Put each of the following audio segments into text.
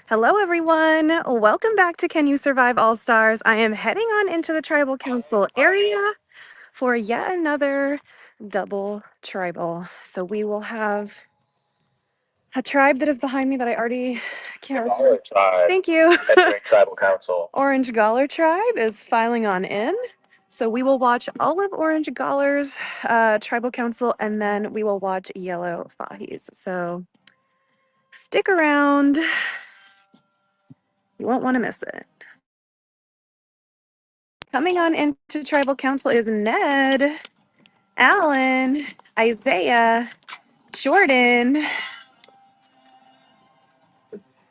Hello, everyone. Welcome back to Can You Survive All Stars. I am heading on into the Tribal Council area for yet another double tribal. So we will have a tribe that is behind me that I already can't remember. Thank you. Entering Tribal Council. Orange Galler tribe is filing on in. So we will watch all of Orange Galler's Tribal Council, and then we will watch Yellow Fahi's. So stick around. You won't want to miss it. Coming on into Tribal Council is Ned, Alan, Isaiah, Jordan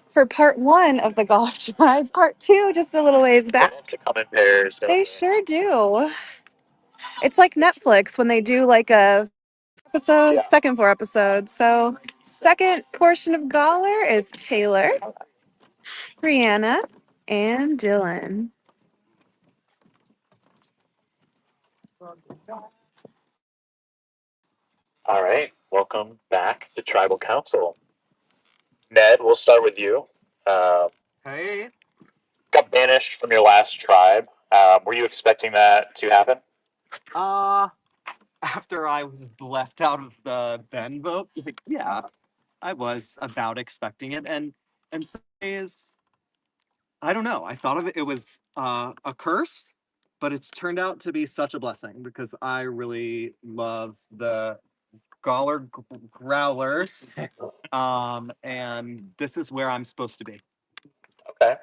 for part one of the Golf Drive. Part two, just a little ways back. They come in pairs. They sure do. It's like Netflix when they do like a episode, second four episodes. So second portion of Galler is Taylor, Brianna, and Dylan. All right, welcome back to Tribal Council. Ned, we'll start with you. Hey. Got banished from your last tribe. Were you expecting that to happen? After I was left out of the Ben vote, yeah, I was about expecting it, and some days, I don't know. I thought of it was a curse, but it's turned out to be such a blessing because I really love the Gawler Growlers, and this is where I'm supposed to be. Okay.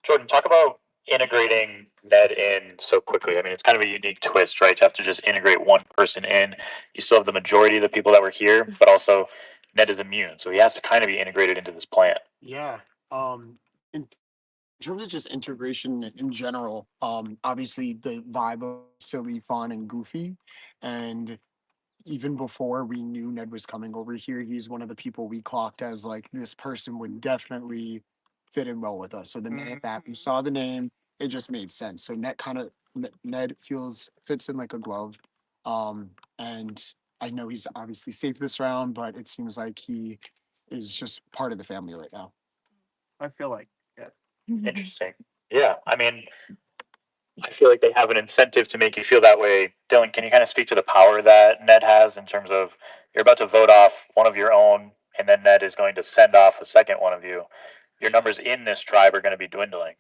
Jordan, talk about integrating Ned in so quickly. I mean, it's kind of a unique twist, right? To have to just integrate one person in. You still have the majority of the people that were here, but also Ned is immune, so he has to kind of be integrated into this plan. Yeah. In terms of just integration in general, obviously the vibe of silly, fun, and goofy, and even before we knew Ned was coming over here, he's one of the people we clocked as like this person would definitely fit in well with us. So the minute that we saw the name, it just made sense. So Ned fits in like a glove, and I know he's obviously safe this round, but it seems like he is just part of the family right now. I feel like Interesting. Yeah, I mean, I feel like they have an incentive to make you feel that way. Dylan, can you kind of speak to the power that Ned has in terms of you're about to vote off one of your own, and then Ned is going to send off a second one of you? Your numbers in this tribe are going to be dwindling.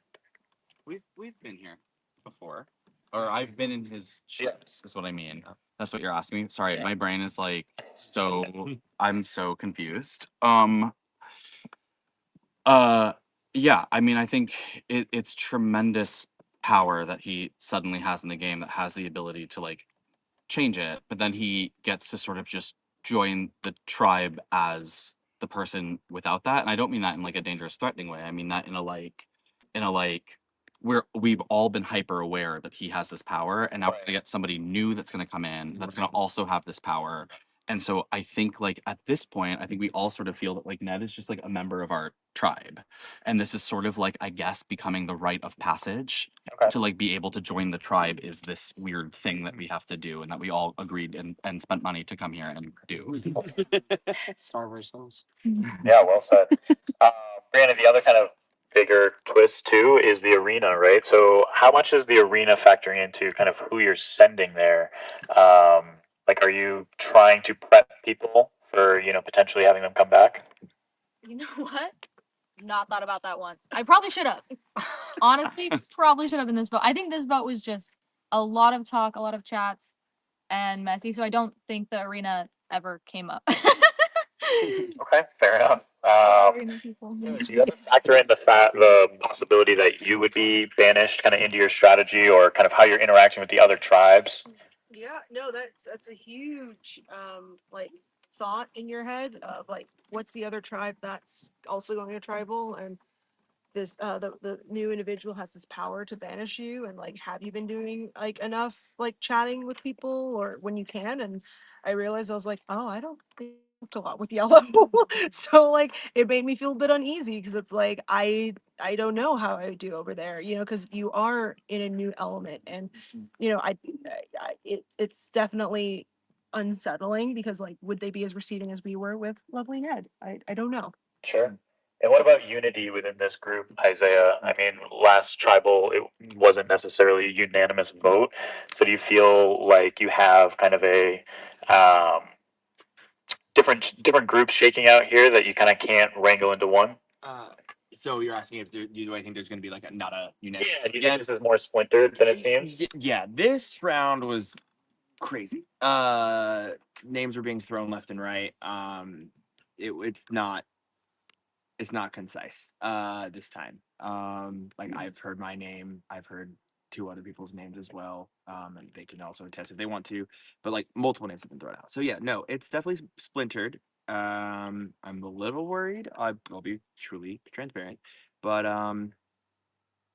We've been here before, or I've been in his shoes. Is what I mean. That's what you're asking me. Sorry, my brain is like so. I'm so confused. Yeah. I mean, I think it's tremendous power that he suddenly has in the game that has the ability to like change it, but then he gets to sort of just join the tribe as the person without that. And I don't mean that in like a dangerous, threatening way. I mean that in a like we've all been hyper aware that he has this power, and now we're gonna get somebody new that's gonna come in that's gonna also have this power. And so I think like at this point, I think we all sort of feel that like Ned is just like a member of our tribe. And this is sort of like, I guess, becoming the rite of passage to like be able to join the tribe is this weird thing that we have to do and that we all agreed and spent money to come here and do. Starve ourselves. Yeah, well said. Granted, the other kind of bigger twist too is the arena, right? So, how much is the arena factoring into kind of who you're sending there? Like, are you trying to prep people for potentially having them come back? You know what? Not thought about that once. I probably should have. Honestly, probably should have in this vote. I think this vote was just a lot of talk, a lot of chats, and messy. So I don't think the arena ever came up. Okay, fair enough. Arena people. Do you ever factor in the possibility that you would be banished kind of into your strategy or kind of how you're interacting with the other tribes? Yeah, no, that's a huge like thought in your head of like what's the other tribe that's also going to tribal, and this the new individual has this power to banish you, and like have you been doing like enough like chatting with people or when you can? And I realized I was like, oh, I don't think I talked a lot with Yellow. So like it made me feel a bit uneasy because it's like I don't know how I would do over there, because you are in a new element, and it's definitely unsettling because like would they be as receiving as we were with Lovely Ned? I don't know. Sure. And what about unity within this group, Isaiah? I mean, last tribal, it wasn't necessarily a unanimous vote. So do you feel like you have kind of a different groups shaking out here that you kind of can't wrangle into one? So you're asking if do I think there's going to be like not a unanimous? Yeah, do you think this is more splintered than it seems? Yeah, this round was crazy. Names were being thrown left and right. It's not concise this time. Like I've heard my name, I've heard two other people's names as well, and they can also attest if they want to, but like multiple names have been thrown out. So yeah, no, it's definitely splintered. I'm a little worried. I'll be truly transparent, but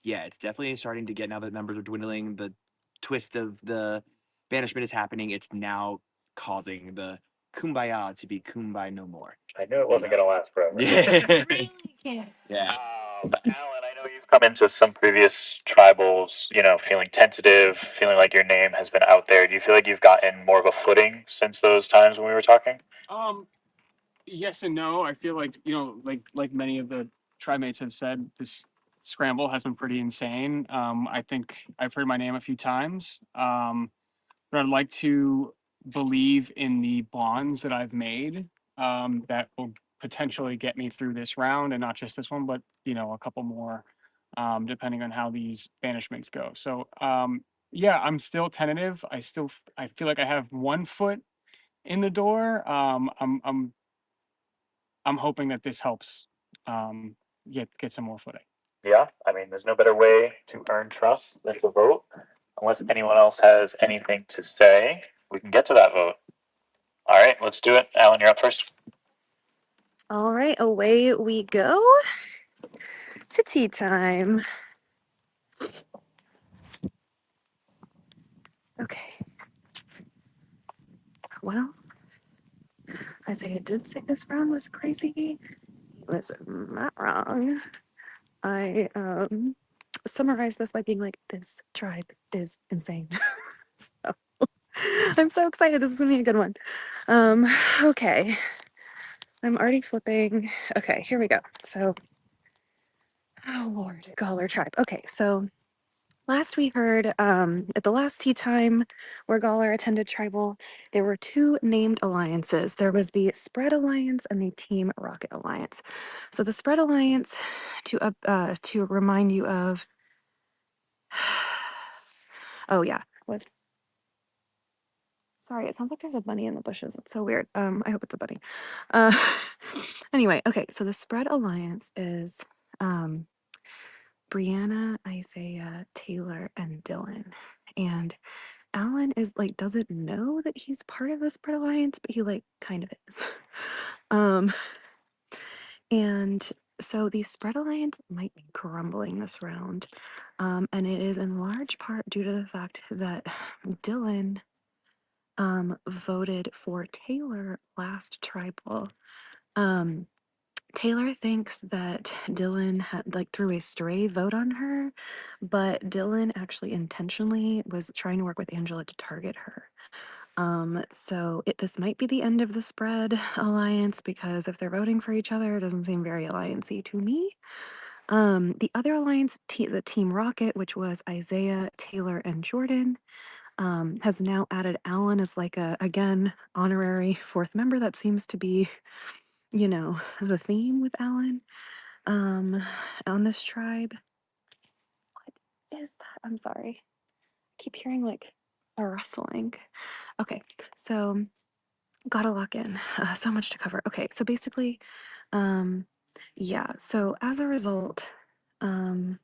yeah, it's definitely starting to get, now that numbers are dwindling, the twist of the banishment is happening. It's now causing the kumbaya to be kumbaya no more. I knew it wasn't going to last forever. Yeah. Really can't. Yeah. Alan, I know you've come into some previous tribals, feeling tentative, feeling like your name has been out there. Do you feel like you've gotten more of a footing since those times when we were talking? Yes and no. I feel like, like many of the tribe mates have said, this scramble has been pretty insane. I think I've heard my name a few times. But I'd like to believe in the bonds that I've made, that will potentially get me through this round, and not just this one, but a couple more, depending on how these banishments go. So yeah, I'm still tentative. I feel like I have one foot in the door. I'm hoping that this helps, get some more footing. Yeah, I mean, there's no better way to earn trust than to vote. Unless anyone else has anything to say, we can get to that vote. All right, let's do it. Alan, you're up first. All right, away we go to tea time. Okay. Well, Isaiah did say this round was crazy. He was not wrong. I summarized this by being like, this tribe is insane. So I'm so excited. This is gonna be a good one. Okay. I'm already flipping. Okay, here we go. So, oh Lord, Gawler tribe. Okay, so last we heard, at the last tea time where Gawler attended tribal, there were two named alliances. There was the Spread Alliance and the Team Rocket Alliance. So the Spread Alliance, to remind you of, oh yeah, was, sorry, it sounds like there's a bunny in the bushes. It's so weird. I hope it's a bunny. Uh, anyway, okay, so the Spread Alliance is Brianna, Isaiah, Taylor, and Dylan. And Alan is like doesn't know that he's part of the Spread Alliance, but he like kind of is. um and so the Spread Alliance might be crumbling this round. And it is in large part due to the fact that Dylan voted for Taylor last tribal. Taylor thinks that Dylan had like threw a stray vote on her, but Dylan actually intentionally was trying to work with Angela to target her. So this might be the end of the Spread Alliance, because if they're voting for each other, it doesn't seem very alliance-y to me. The other alliance, the Team Rocket, which was Isaiah, Taylor, and Jordan, has now added Alan as like a, again, honorary fourth member. That seems to be, the theme with Alan, on this tribe. What is that? I'm sorry. I keep hearing like a rustling. Okay, so gotta lock in. So much to cover. Okay, so basically, yeah, so as a result, good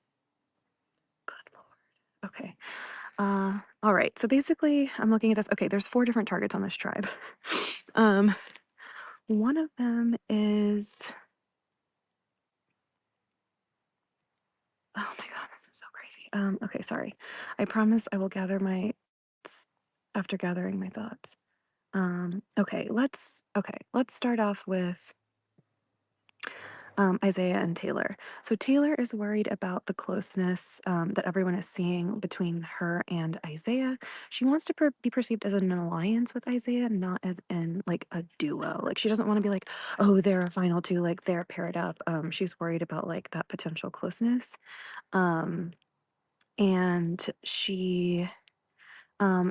lord. Okay. All right. So basically, I'm looking at this. Okay, there's 4 different targets on this tribe. One of them is, oh my god, this is so crazy. Okay, sorry. I promise I will gather my after gathering my thoughts. Okay, let's start off with Isaiah and Taylor. So Taylor is worried about the closeness that everyone is seeing between her and Isaiah. She wants to be perceived as an alliance with Isaiah, not as in like a duo. Like she doesn't want to be like, oh, they're a final two, like they're paired up. She's worried about like that potential closeness. Um, and she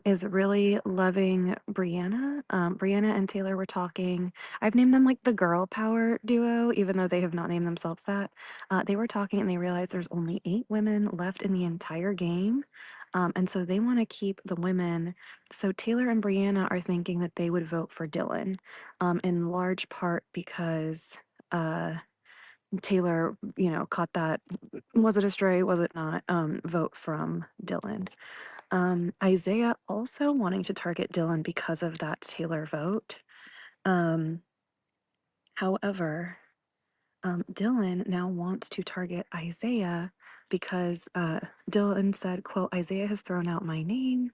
is really loving Brianna. Brianna and Taylor were talking. I've named them like the girl power duo, even though they have not named themselves that. They were talking and they realized there's only 8 women left in the entire game. And so they want to keep the women. So Taylor and Brianna are thinking that they would vote for Dylan, in large part because Taylor, caught that, was it a stray, was it not, vote from Dylan. Isaiah also wanting to target Dylan because of that Taylor vote. Um, however, Dylan now wants to target Isaiah because Dylan said, quote, Isaiah has thrown out my name.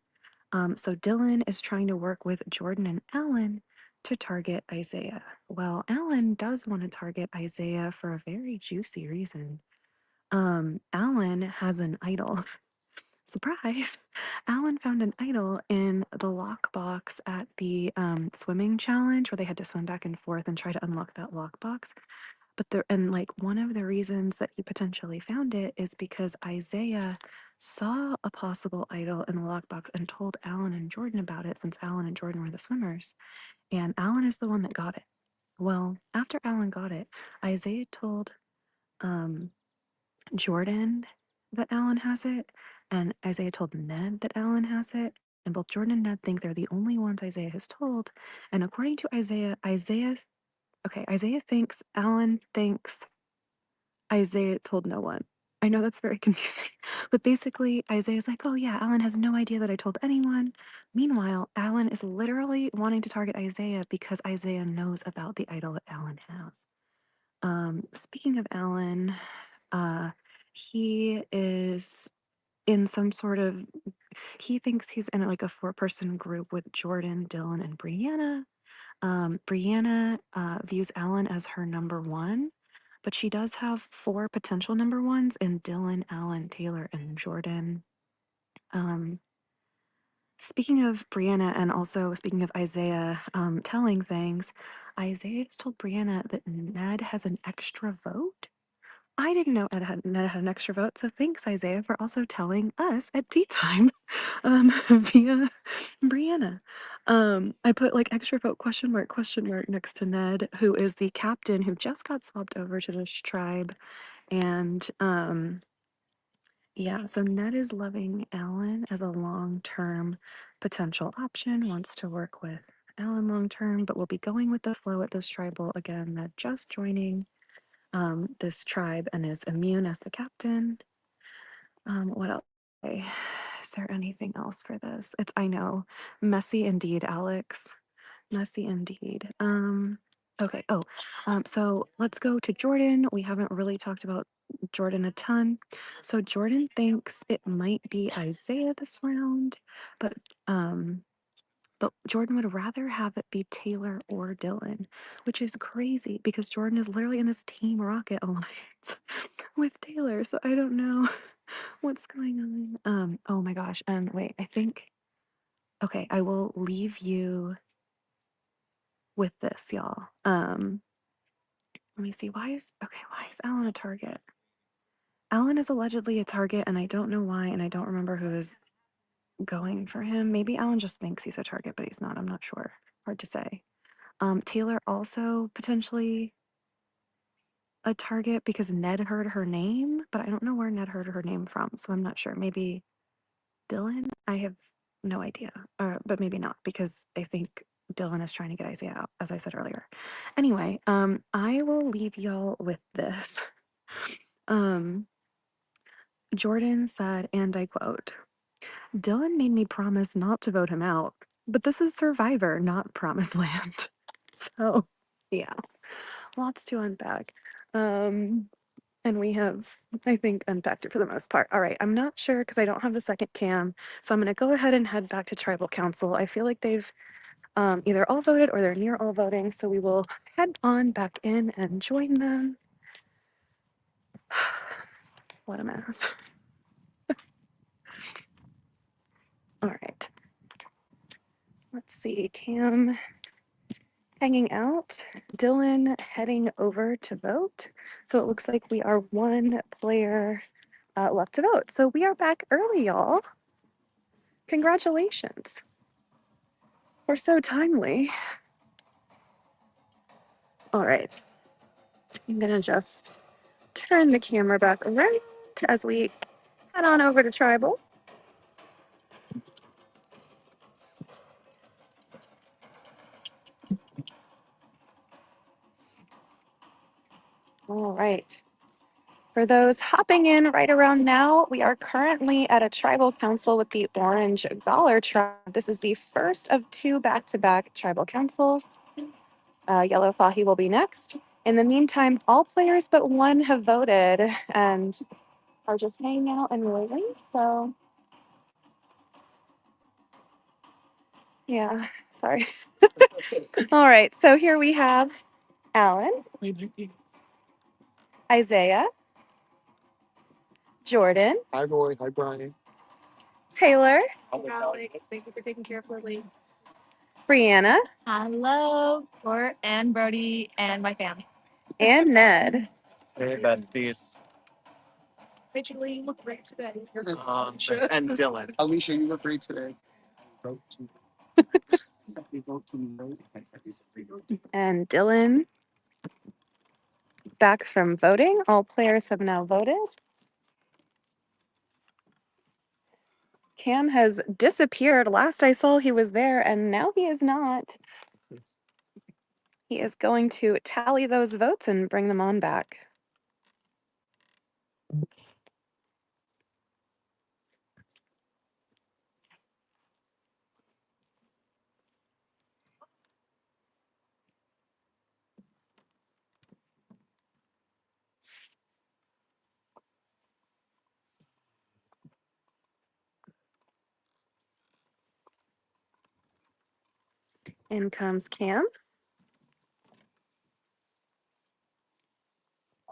So Dylan is trying to work with Jordan and Alan to target Isaiah. Well, Alan does want to target Isaiah for a very juicy reason. Alan has an idol. Surprise! Alan found an idol in the lockbox at the swimming challenge where they had to swim back and forth and try to unlock that lockbox. But like one of the reasons that he potentially found it is because Isaiah saw a possible idol in the lockbox and told Alan and Jordan about it since Alan and Jordan were the swimmers. And Alan is the one that got it. Well, after Alan got it, Isaiah told um, Jordan that Alan has it, and Isaiah told Ned that Alan has it, and both Jordan and Ned think they're the only ones Isaiah has told. And according to Isaiah, Isaiah thinks Alan thinks Isaiah told no one. I know that's very confusing, but basically, Isaiah's like, oh yeah, Alan has no idea that I told anyone. Meanwhile, Alan is literally wanting to target Isaiah because Isaiah knows about the idol that Alan has. Speaking of Alan, uh, he is in some sort of, he thinks he's in like a 4-person group with Jordan, Dylan, and Brianna. Brianna views Alan as her number one, but she does have 4 potential number ones in Dylan, Alan, Taylor, and Jordan. Um, Speaking of Brianna and also speaking of Isaiah telling things, Isaiah has told Brianna that Ned has an extra vote. I didn't know Ned had an extra vote, so thanks, Isaiah, for also telling us at tea time via Brianna. I put like extra vote question mark next to Ned, who is the captain who just got swapped over to this tribe. And yeah, so Ned is loving Alan as a long-term potential option, wants to work with Alan long-term, but will be going with the flow at this tribal. Again, Ned just joining this tribe and is immune as the captain. What else? Okay. Is there anything else for this? I know, messy indeed, Alex. Messy indeed. Okay. Oh, so let's go to Jordan. We haven't really talked about Jordan a ton. So Jordan thinks it might be Isaiah this round, but um, but Jordan would rather have it be Taylor or Dylan, which is crazy because Jordan is literally in this Team Rocket alliance with Taylor. So I don't know what's going on. Oh my gosh. And wait, I think, okay, I will leave you with this, y'all. Let me see. Why is Alan a target? Alan is allegedly a target, and I don't know why, and I don't remember who is going for him. Maybe Alan just thinks he's a target, but he's not. I'm not sure. Hard to say. Taylor also potentially a target because Ned heard her name, but I don't know where Ned heard her name from, so I'm not sure. Maybe Dylan? I have no idea. But maybe not because I think Dylan is trying to get Isaiah out, as I said earlier. Anyway, I will leave y'all with this. Jordan said, and I quote, Dylan made me promise not to vote him out, but this is Survivor, not Promised Land. So, yeah, lots to unpack. And we have, I think, unpacked it for the most part. All right, I'm not sure because I don't have the second cam, so I'm going to go ahead and head back to Tribal Council. I feel like they've either all voted or they're near all voting, so we will head on back in and join them. What a mess. All right. Let's see. Cam hanging out. Dylan heading over to vote. So it looks like we are one player left to vote. So we are back early, y'all. Congratulations. We're so timely. All right. I'm going to just turn the camera back around as we head on over to Tribal. All right. For those hopping in right around now, we are currently at a tribal council with the Orange Galler tribe. This is the first of two back-to-back tribal councils. Yellow Fahi will be next. In the meantime, all players but one have voted and are just hanging out and waiting. So, yeah, sorry. All right, so here we have Alan, Isaiah, Jordan, Hi, boy. Hi, Brian. Taylor, Alex, thank you for taking care of Lily. Brianna, Hello, Court and Brody and my family. and Ned. Hey, besties. Rachel, you look great today. And Dylan. Alicia, you look great today. And Dylan back from voting. All players have now voted. Cam has disappeared. Last I saw, he was there, and now he is not. He is going to tally those votes and bring them on back. In comes Cam.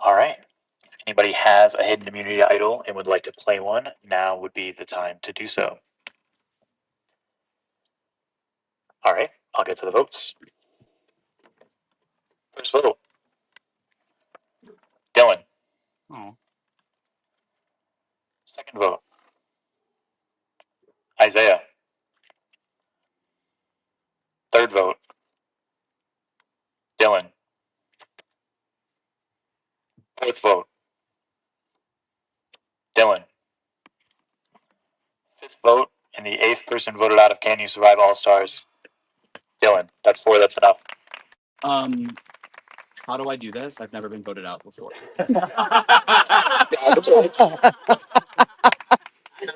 All right. If anybody has a hidden immunity idol and would like to play one, now would be the time to do so. All right, I'll get to the votes. First vote, Dylan. Oh. Second vote, Isaiah. Third vote, Dylan. Fourth vote, Dylan. Fifth vote, and the eighth person voted out of Can You Survive All Stars, Dylan. That's 4. That's enough. How do I do this? I've never been voted out before. Yeah, that's right.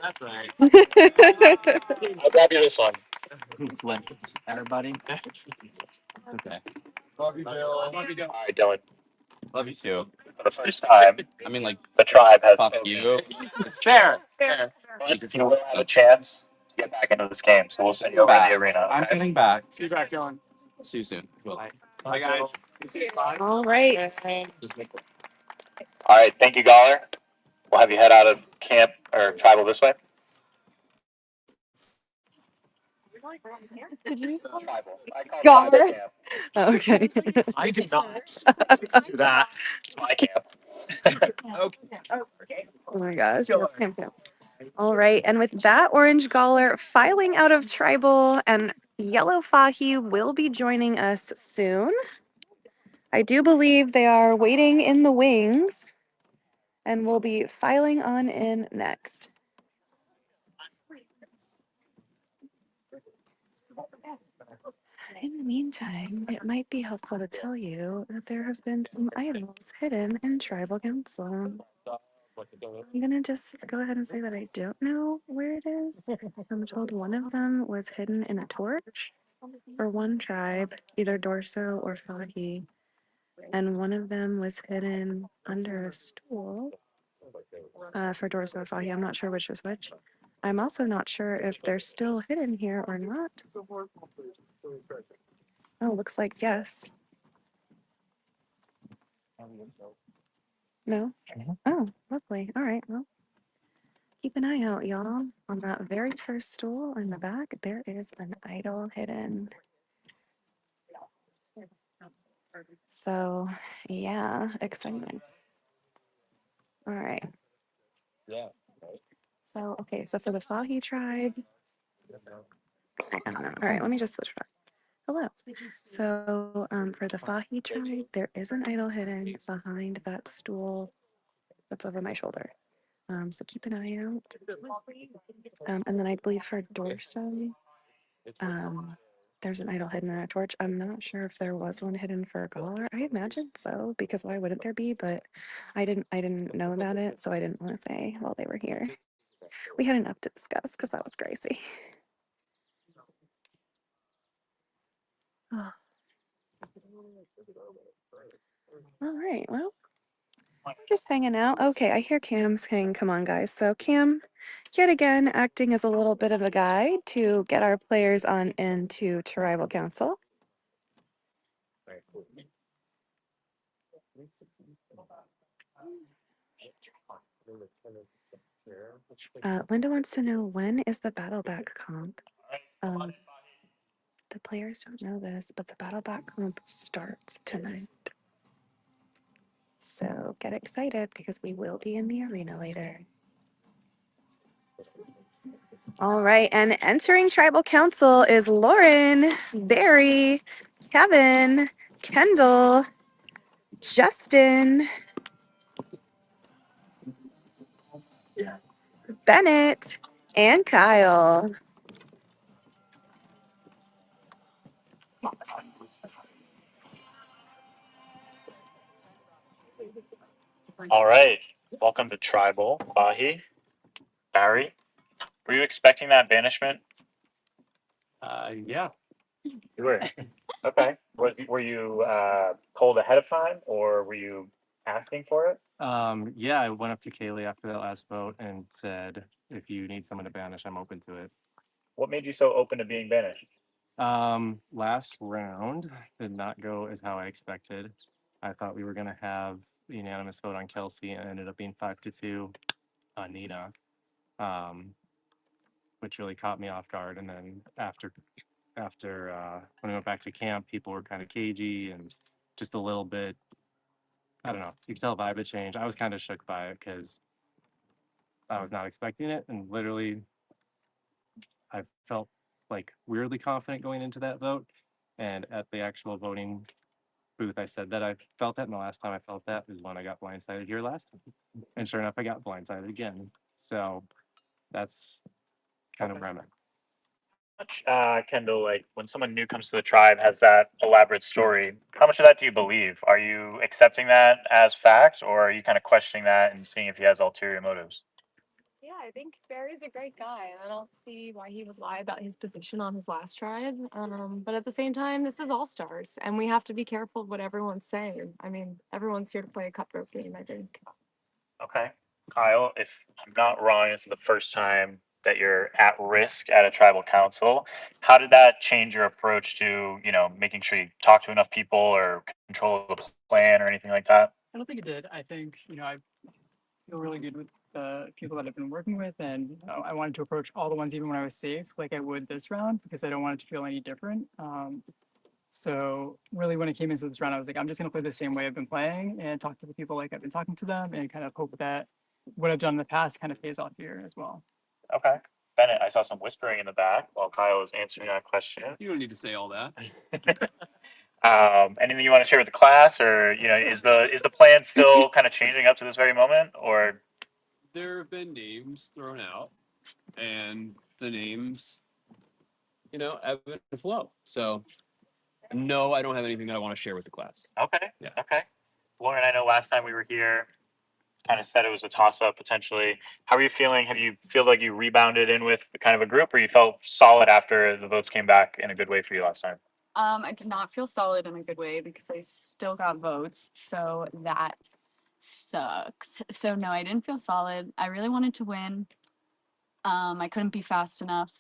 That's right. I'll grab you this one. Everybody. Okay. Love you, Bill. All right, Dylan. Love you too. For the first time, I mean, like, the tribe has fuck spoken. you. It's fair. Fair. But you will have a chance to get back into this game, so we'll send you over to the arena. I'm Okay? getting back. See you back, Dylan. See you soon. Well, Bye, guys. All right. All right, thank you, Galler. We'll have you head out of camp or tribal this way. Did you Tribal. I call Galler? tribal camp. Okay. I did not do that. It's my camp. Oh my gosh. That's Cam. All right. And with that, Orange Galler filing out of Tribal and Yellow Fahi will be joining us soon. I do believe they are waiting in the wings and will be filing on in next. In the meantime, it might be helpful to tell you that there have been some idols hidden in Tribal Council. I'm gonna just go ahead and say that I don't know where it is. I'm told one of them was hidden in a torch for one tribe, either Dorso or Fahi, and one of them was hidden under a stool for Dorso or Fahi. I'm not sure which was which. I'm also not sure if they're still hidden here or not. Oh, looks like yes. No? Mhm. Oh, lovely. All right. Well, keep an eye out, y'all. On that very first stool in the back, there is an idol hidden. So, yeah, exciting. All right. Yeah. So, okay, so for the Fahi tribe, I don't know. All right, let me just switch back. Hello. So, for the Fahi tribe, there is an idol hidden behind that stool that's over my shoulder. So keep an eye out. And then I believe for Dorso, there's an idol hidden in a torch. I'm not sure if there was one hidden for Galar. I imagine so, because why wouldn't there be? But I didn't know about it, so I didn't want to say while they were here. We had enough to discuss because that was crazy. Oh, all right, well, we're just hanging out. Okay, I hear Cam saying, come on, guys. So Cam, yet again, acting as a little bit of a guide to get our players on into Tribal Council. Linda wants to know, when is the Battleback comp? The players don't know this, but the Battleback comp starts tonight. So get excited because we will be in the arena later. All right, and entering Tribal Council is Lauren, Barry, Kevin, Kendall, Justin, Bennett, and Kyle. All right. Welcome to Tribal, Bahi. Barry, were you expecting that banishment? Yeah. You were. Okay. Were you told ahead of time, or were you asking for it? Yeah, I went up to Kaylee after that last vote and said, if you need someone to banish, I'm open to it. What made you so open to being banished? Last round did not go as how I expected. I thought we were gonna have the unanimous vote on Kelsey, and it ended up being 5-2 on Nina, which really caught me off guard. And then after when I went back to camp, people were kind of cagey and just a little bit. I don't know. You could tell a vibe had changed. I was kind of shook by it because I was not expecting it, and literally, I felt like weirdly confident going into that vote. And at the actual voting booth, I said that I felt that, and the last time I felt that was when I got blindsided here last time. And sure enough, I got blindsided again. So that's kind of where I'm at. Kendall, like when someone new comes to the tribe, has that elaborate story, how much of that do you believe? Are you accepting that as fact, or are you kind of questioning that and seeing if he has ulterior motives? Yeah, I think Barry's a great guy, and I don't see why he would lie about his position on his last tribe. But at the same time, this is All Stars, and we have to be careful of what everyone's saying. I mean, everyone's here to play a cutthroat game, I think. Okay. Kyle, if I'm not wrong, this is the first time that you're at risk at a tribal council. How did that change your approach to, making sure you talk to enough people or control the plan or anything like that? I don't think it did. I think, I feel really good with the people that I've been working with, and I wanted to approach all the ones even when I was safe, like I would this round, because I don't want it to feel any different. So really, when it came into this round, I was like, I'm just gonna play the same way I've been playing and talk to the people like I've been talking to them, and kind of hope that what I've done in the past kind of pays off here as well. Okay. Bennett, I saw some whispering in the back while Kyle was answering that question. You don't need to say all that. Anything you want to share with the class, or is the plan still kind of changing up to this very moment, or? There have been names thrown out, and the names, ebb and flow. So, no, I don't have anything that I want to share with the class. Okay. Yeah. Okay. Lauren, I know last time we were here, kind of said it was a toss up potentially. How are you feeling? Have you feel like you rebounded in with kind of a group, or you felt solid after the votes came back in a good way for you last time? I did not feel solid in a good way because I still got votes, so that sucks. So no, I didn't feel solid. I really wanted to win. I couldn't be fast enough.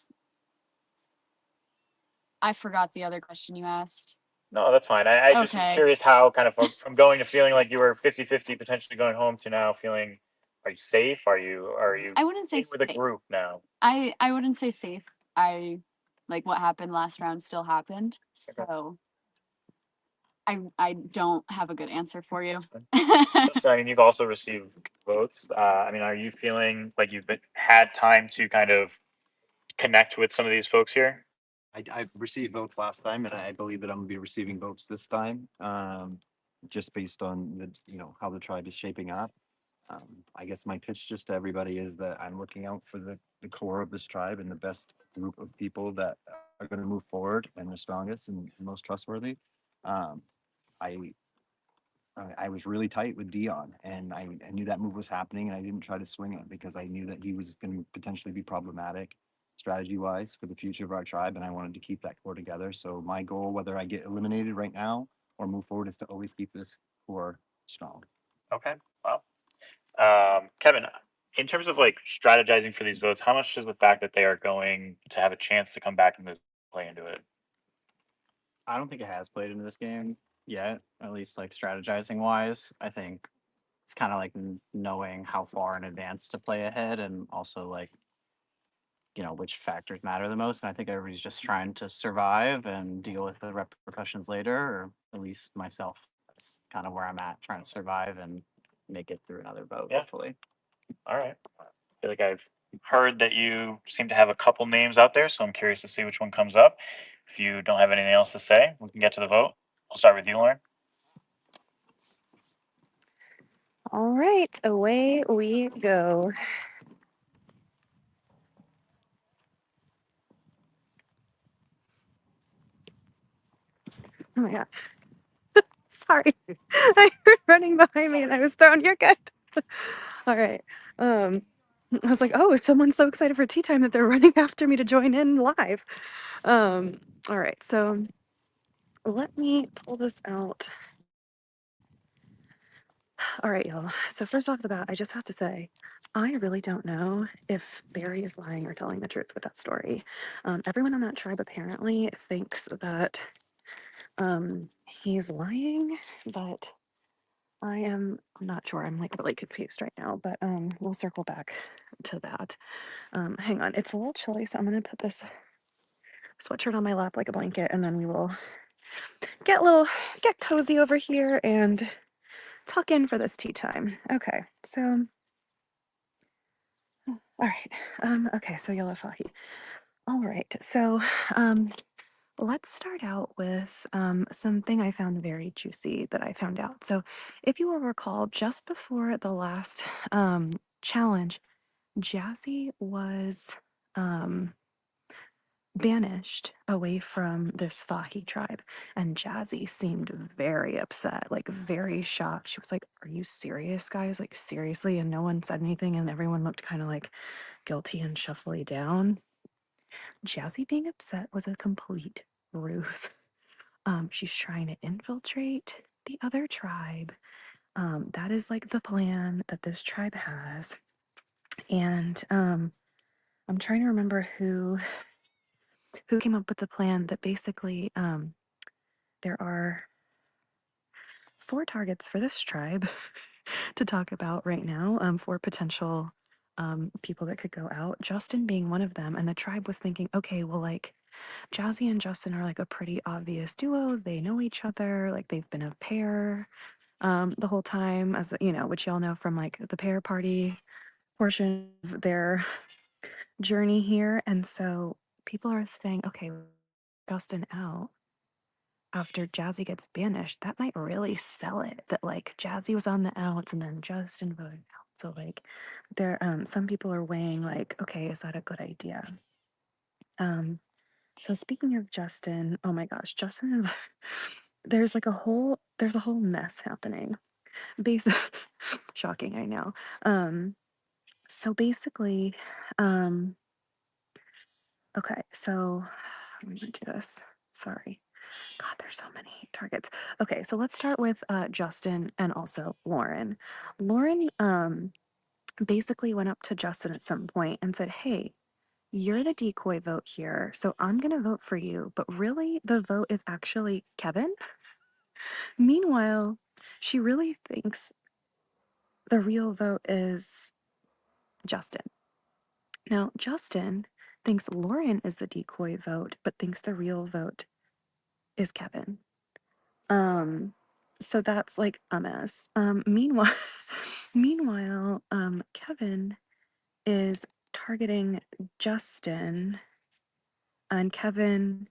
I forgot the other question you asked. No, that's fine. I just am Okay. curious how kind of from going to feeling like you were 50-50 potentially going home to now feeling, are you safe? Are you I wouldn't say in with a safe. group now? I wouldn't say safe. I like what happened last round still happened. Okay. So I don't have a good answer for you. Justin, I mean, you've also received votes. I mean, are you feeling like had time to kind of connect with some of these folks here? I received votes last time, and I believe that I'm gonna be receiving votes this time. Just based on the, how the tribe is shaping up. I guess my pitch just to everybody is that I'm looking out for the core of this tribe and the best group of people that are gonna move forward and the strongest and most trustworthy. Um, I I was really tight with Dion, and I knew that move was happening, and I didn't try to swing it because I knew that he was going to potentially be problematic strategy wise for the future of our tribe, and I wanted to keep that core together. So my goal, whether I get eliminated right now or move forward, is to always keep this core strong. Okay. Well, Kevin, in terms of like strategizing for these votes, how much does the fact that they are going to have a chance to come back and play into it? I don't think it has played into this game yet, at least like strategizing wise. I think it's kind of like knowing how far in advance to play ahead and also like, which factors matter the most. And I think everybody's just trying to survive and deal with the repercussions later, or at least myself. That's kind of where I'm at, trying to survive and make it through another vote, Yeah. hopefully. All right. I feel like I've heard that you seem to have a couple names out there, so I'm curious to see which one comes up. If you don't have anything else to say, we can get to the vote. I'll start with you, Lauren. All right, away we go. Oh my god. Sorry. I heard running behind me and I was throwing your gut. All right. I was like, oh, is someone so excited for tea time that they're running after me to join in live? All right, so let me pull this out. All right, y'all. So first off the bat, I just have to say, I really don't know if Barry is lying or telling the truth with that story. Everyone on that tribe apparently thinks that he's lying, but I am not sure. I'm like really confused right now, but we'll circle back to that. Hang on, it's a little chilly, so I'm gonna put this sweatshirt on my lap like a blanket, and then we will get cozy over here and tuck in for this tea time. Okay, so all right. Okay, so yellow fahi. All right, so let's start out with something I found very juicy that I found out. So, if you will recall, just before the last challenge, Jazzy was banished away from this Fahi tribe, and Jazzy seemed very upset, like very shocked. She was like, "Are you serious, guys? Like seriously?" And no one said anything, and everyone looked kind of like guilty and shuffly down. Jazzy being upset was a complete ruse. She's trying to infiltrate the other tribe. That is like the plan that this tribe has. And I'm trying to remember who came up with the plan that basically there are 4 targets for this tribe to talk about right now. 4 potential people that could go out. Justin being one of them, and the tribe was thinking, okay, well, like Jazzy and Justin are like a pretty obvious duo. They know each other, like they've been a pair the whole time, as which y'all know from like the pair party portion of their journey here. And so people are saying, okay, Justin out after Jazzy gets banished, that might really sell it. That like Jazzy was on the outs and then Justin voted out. So like there some people are weighing like, okay, is that a good idea? So speaking of Justin, oh my gosh, Justin there's a whole mess happening. Basically shocking, I know. So basically, um okay, so I'm gonna do this. Sorry. God, there's so many targets. Okay, so let's start with Justin and also Lauren. Lauren basically went up to Justin at some point and said, "Hey, you're the decoy vote here, so I'm gonna vote for you. But really, the vote is actually Kevin. Meanwhile, she really thinks the real vote is Justin. Now, Justin thinks Lauren is the decoy vote, but thinks the real vote is Kevin. So that's like a mess. Meanwhile, Kevin is targeting Justin, and Kevin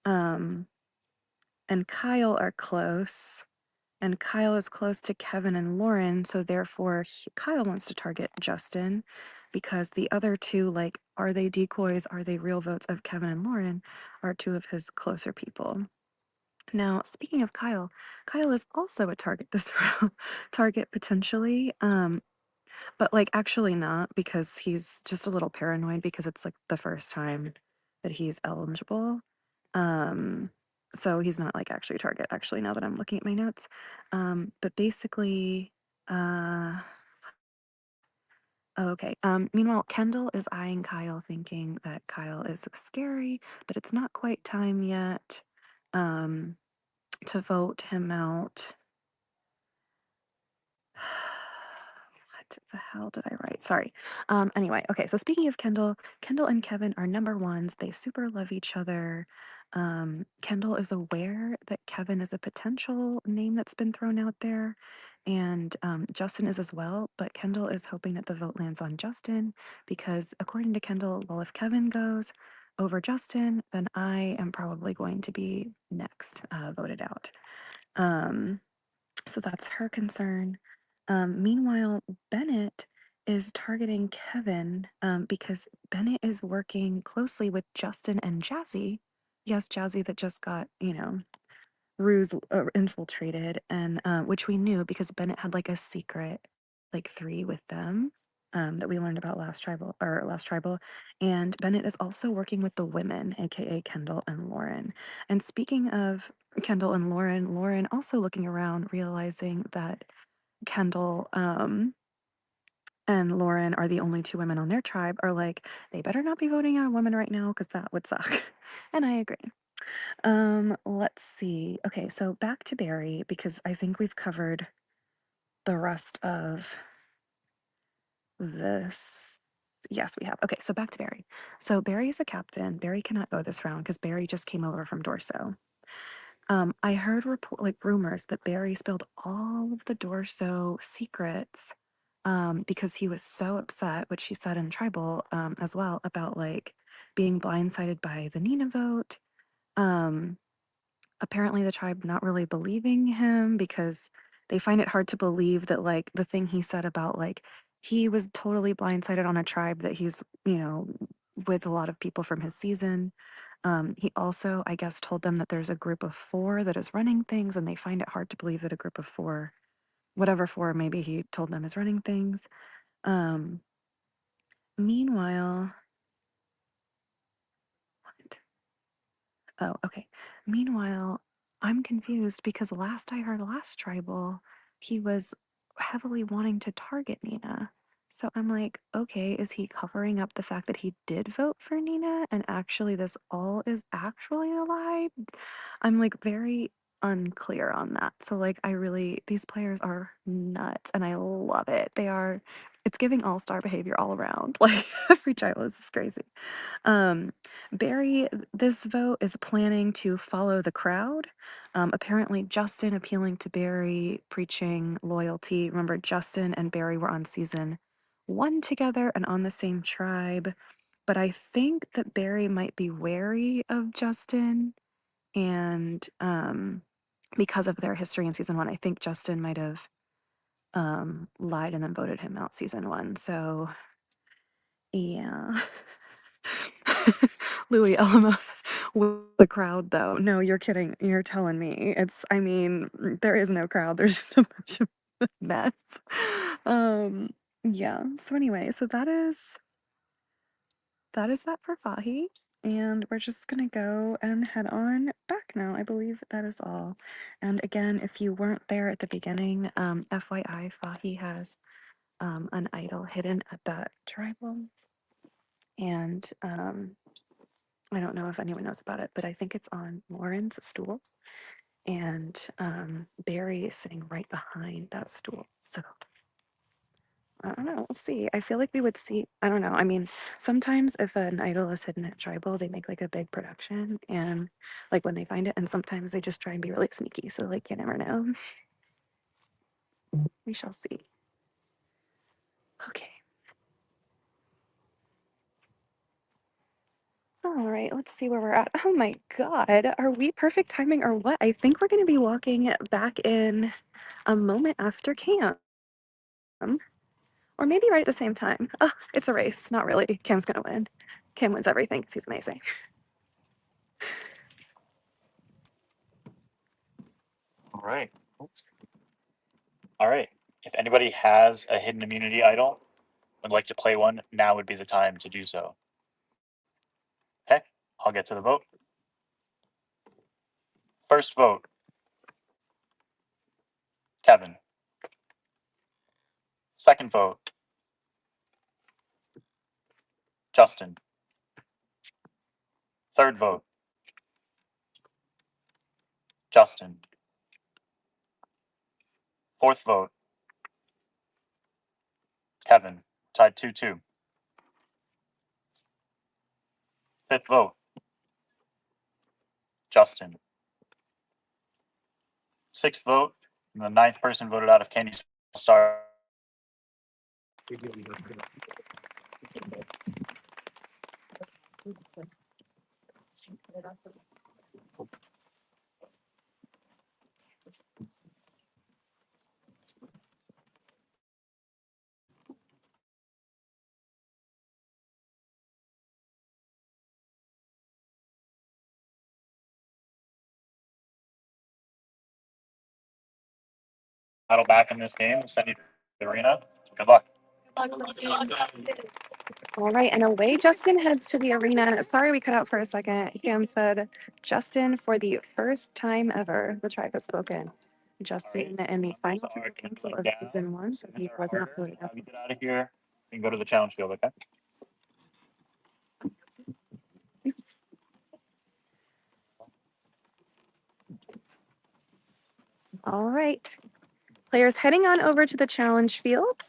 and Kyle are close, and Kyle is close to Kevin and Lauren, so therefore Kyle wants to target Justin because the other two, like, are they decoys? Are they real votes of Kevin and Lauren? Are two of his closer people. Now, speaking of Kyle, Kyle is also a target this round, target potentially. But like actually not because he's just a little paranoid because it's like the first time that he's eligible. Um, so he's not like actually a target actually now that I'm looking at my notes. But basically, uh, okay. Meanwhile, Kendall is eyeing Kyle, thinking that Kyle is scary, but it's not quite time yet to vote him out. What the hell did I write? Sorry. Anyway, okay. So speaking of Kendall, Kendall and Kevin are number ones. They super love each other. Kendall is aware that Kevin is a potential name that's been thrown out there, and Justin is as well. But Kendall is hoping that the vote lands on Justin because, according to Kendall, well, if Kevin goes over Justin, then I am probably going to be next voted out. Um, so that's her concern. Meanwhile, Bennett is targeting Kevin because Bennett is working closely with Justin and Jazzy. Yes, Jazzy that just got, Ruse infiltrated, and which we knew because Bennett had like a secret, like three with them. That we learned about last tribal, and Bennett is also working with the women, aka Kendall and Lauren. And speaking of Kendall and Lauren, Lauren also looking around, realizing that Kendall and Lauren are the only two women on their tribe, are like, they better not be voting out a woman right now because that would suck. And I agree. Let's see. Okay, so back to Barry because I think we've covered the rest of this. Yes, we have. Okay, so back to Barry. So Barry is the captain. Barry cannot go this round because Barry just came over from Dorso. I heard rumors that Barry spilled all of the Dorso secrets because he was so upset, which he said in Tribal as well, about like being blindsided by the Nina vote. Um, Apparently the tribe not really believing him because they find it hard to believe that like the thing he said about like he was totally blindsided on a tribe that he's with a lot of people from his season. He also, I guess, told them that there's a group of four that is running things, and they find it hard to believe that a group of four, whatever four maybe he told them is running things. Um, Meanwhile, what? Oh, okay. Meanwhile, I'm confused because last I heard, last tribal, he was heavily wanting to target Nina. So I'm like, okay, is he covering up the fact that he did vote for Nina and actually this all is actually a lie? I'm like very unclear on that. So like these players are nuts and I love it. It's giving all-star behavior all around. Like every tribal is crazy. Barry, this vote is planning to follow the crowd. Apparently, Justin appealing to Barry, preaching loyalty. Remember, Justin and Barry were on season one together and on the same tribe. But I think that Barry might be wary of Justin. And because of their history in season one, I think Justin might have lied and then voted him out season one. So, yeah. Louis Elmo with the crowd, though. No, you're kidding. You're telling me. I mean, there is no crowd. There's just a bunch of mess. Yeah. So anyway, that is that for Fahi. And we're just gonna go and head on back now. I believe that is all. And again, if you weren't there at the beginning, FYI, Fahi has an idol hidden at that tribal. And I don't know if anyone knows about it, but I think it's on Lauren's stool. And Barry is sitting right behind that stool. So I don't know. We'll see. I feel like we would see. I don't know. I mean, sometimes if an idol is hidden at tribal, they make like a big production and like when they find it, and sometimes they just try and be really sneaky. So like you never know. We shall see. Okay. All right, let's see where we're at. Oh my God, are we perfect timing or what? I think we're going to be walking back in a moment after camp. Or maybe right at the same time. Oh, it's a race. Not really. Kim's going to win. Kim wins everything because he's amazing. All right. All right. If anybody has a hidden immunity idol, would like to play one, now would be the time to do so. Okay, I'll get to the vote. First vote, Kevin. Second vote, Justin. Third vote, Justin. Fourth vote, Kevin. Tied 2-2. Fifth vote, Justin. Sixth vote, and the ninth person voted out of Can You Star. Battle back in this game. Send you to the arena. Good luck. All right, and away Justin heads to the arena. Sorry we cut out for a second. Kim said, Justin, for the first time ever, the tribe has spoken. Justin in the final So, tribal council of down, season 1, so he was not voted up. you get out of here and go to the challenge field, okay? All right. Players heading on over to the challenge field.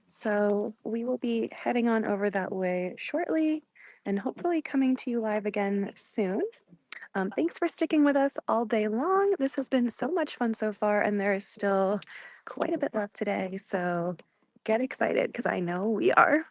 So we will be heading on over that way shortly and hopefully coming to you live again soon. Thanks for sticking with us all day long. This has been so much fun so far, and there is still quite a bit left today. So get excited because I know we are.